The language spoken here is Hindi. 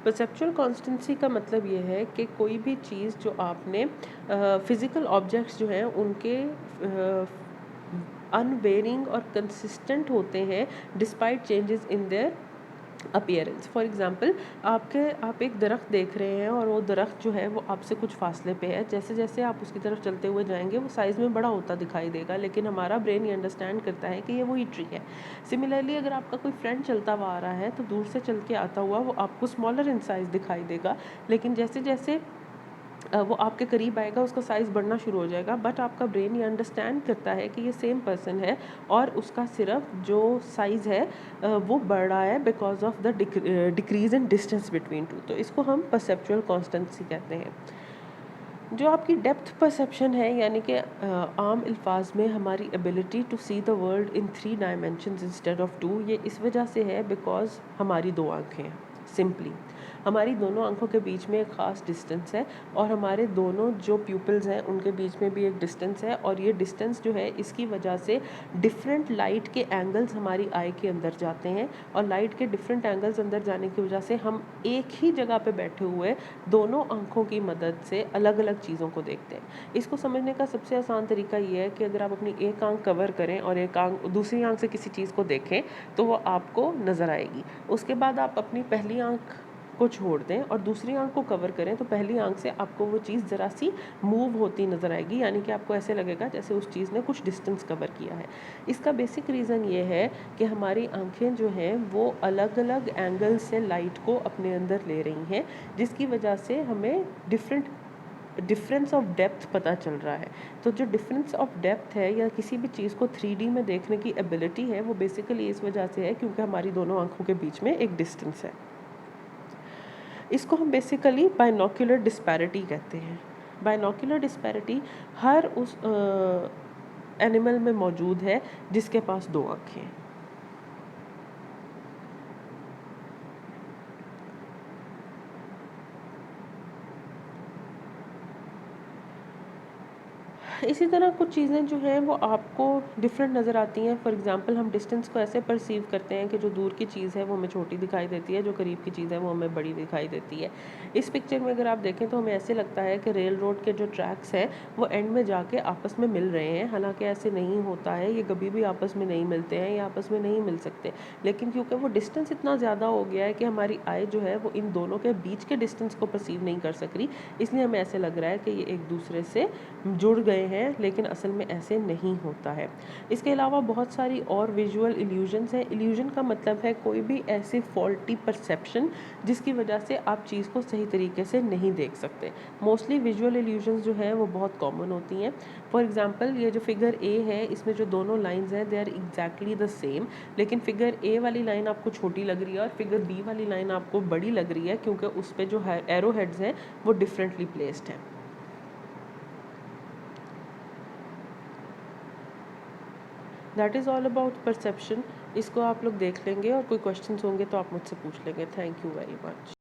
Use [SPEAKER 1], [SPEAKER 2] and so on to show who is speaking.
[SPEAKER 1] परसेप्चुअल कॉन्स्टेंसी का मतलब ये है कि कोई भी चीज़ जो आपने फिज़िकल ऑब्जेक्ट्स जो हैं उनके अनवेरिंग और कंसिस्टेंट होते हैं despite changes in their appearance. For example आप एक दरख्त देख रहे हैं और वो दरख्त जो है वो आपसे कुछ फासले पे है, जैसे जैसे आप उसकी तरफ चलते हुए जाएंगे वो साइज़ में बड़ा होता दिखाई देगा, लेकिन हमारा ब्रेन ये अंडरस्टैंड करता है कि ये वही ट्री है। सिमिलरली अगर आपका कोई फ्रेंड चलता हुआ आ रहा है तो दूर से चल के आता हुआ वो आपको स्मॉलर इन साइज़ दिखाई देगा, लेकिन जैसे जैसे वो आपके करीब आएगा उसका साइज़ बढ़ना शुरू हो जाएगा, बट आपका ब्रेन ये अंडरस्टैंड करता है कि ये सेम पर्सन है और उसका सिर्फ जो साइज़ है वो बढ़ रहा है because of the decrease in distance between two. तो इसको हम परसेप्चुअल कॉन्स्टेंसी कहते हैं। जो आपकी डेप्थ परसेप्शन है, यानी कि आम अल्फाज में हमारी ability to see the world in 3 dimensions instead of 2, ये इस वजह से है बिकॉज हमारी 2 आँखें हैं। सिंपली हमारी दोनों आंखों के बीच में एक ख़ास डिस्टेंस है और हमारे दोनों जो प्यूपल्स हैं उनके बीच में भी एक डिस्टेंस है, और ये डिस्टेंस जो है इसकी वजह से डिफरेंट लाइट के एंगल्स हमारी आई के अंदर जाते हैं, और लाइट के डिफरेंट एंगल्स अंदर जाने की वजह से हम एक ही जगह पे बैठे हुए दोनों आंखों की मदद से अलग अलग चीज़ों को देखते हैं। इसको समझने का सबसे आसान तरीका ये है कि अगर आप अपनी एक आंख कवर करें और एक आंख दूसरी आंख से किसी चीज़ को देखें तो वो आपको नज़र आएगी। उसके बाद आप अपनी पहली आंख को छोड़ दें और दूसरी आंख को कवर करें तो पहली आंख से आपको वो चीज़ ज़रा सी मूव होती नज़र आएगी, यानी कि आपको ऐसे लगेगा जैसे उस चीज़ ने कुछ डिस्टेंस कवर किया है। इसका बेसिक रीज़न ये है कि हमारी आंखें जो हैं वो अलग अलग एंगल से लाइट को अपने अंदर ले रही हैं, जिसकी वजह से हमें डिफरेंस ऑफ डेप्थ पता चल रहा है। तो जो डिफरेंस ऑफ डेप्थ है या किसी भी चीज़ को 3D में देखने की एबिलिटी है वो बेसिकली इस वजह से है क्योंकि हमारी दोनों आंखों के बीच में एक डिस्टेंस है। इसको हम बेसिकली बाइनोक्यूलर डिस्पैरिटी कहते हैं। बाइनोक्यूलर डिस्पैरिटी हर उस एनिमल में मौजूद है जिसके पास 2 आँखें हैं। इसी तरह कुछ चीज़ें जो हैं वो आपको डिफरेंट नज़र आती हैं। फॉर एग्जांपल हम डिस्टेंस को ऐसे परसीव करते हैं कि जो दूर की चीज़ है वो हमें छोटी दिखाई देती है, जो करीब की चीज़ है वो हमें बड़ी दिखाई देती है। इस पिक्चर में अगर आप देखें तो हमें ऐसे लगता है कि रेल रोड के जो ट्रैक्स हैं वो एंड में जाके आपस में मिल रहे हैं, हालांकि ऐसे नहीं होता है, ये कभी भी आपस में नहीं मिलते हैं, ये आपस में नहीं मिल सकते। लेकिन क्योंकि वो डिस्टेंस इतना ज़्यादा हो गया है कि हमारी आई जो है वो इन दोनों के बीच के डिस्टेंस को परसीव नहीं कर सक रही, इसलिए हमें ऐसे लग रहा है कि ये एक दूसरे से जुड़ गए हैं, लेकिन असल में ऐसे नहीं होता है। इसके अलावा बहुत सारी और विजुअल इल्यूजन्स हैं। इल्यूजन का मतलब है कोई भी ऐसी फॉल्टी परसेप्शन जिसकी वजह से आप चीज़ को सही तरीके से नहीं देख सकते। मोस्टली विजुअल इल्यूजन्स जो हैं वो बहुत कॉमन होती हैं। फॉर एग्जांपल ये जो फिगर ए है इसमें जो दोनों लाइंस हैं they are exactly the same, लेकिन फिगर ए वाली लाइन आपको छोटी लग रही है और फिगर बी वाली लाइन आपको बड़ी लग रही है क्योंकि उस पर जो एरो हेड्स हैं वो डिफरेंटली प्लेस्ड हैं। That is all about perception. इसको आप लोग देख लेंगे और कोई क्वेश्चंस होंगे तो आप मुझसे पूछ लेंगे। Thank you very much.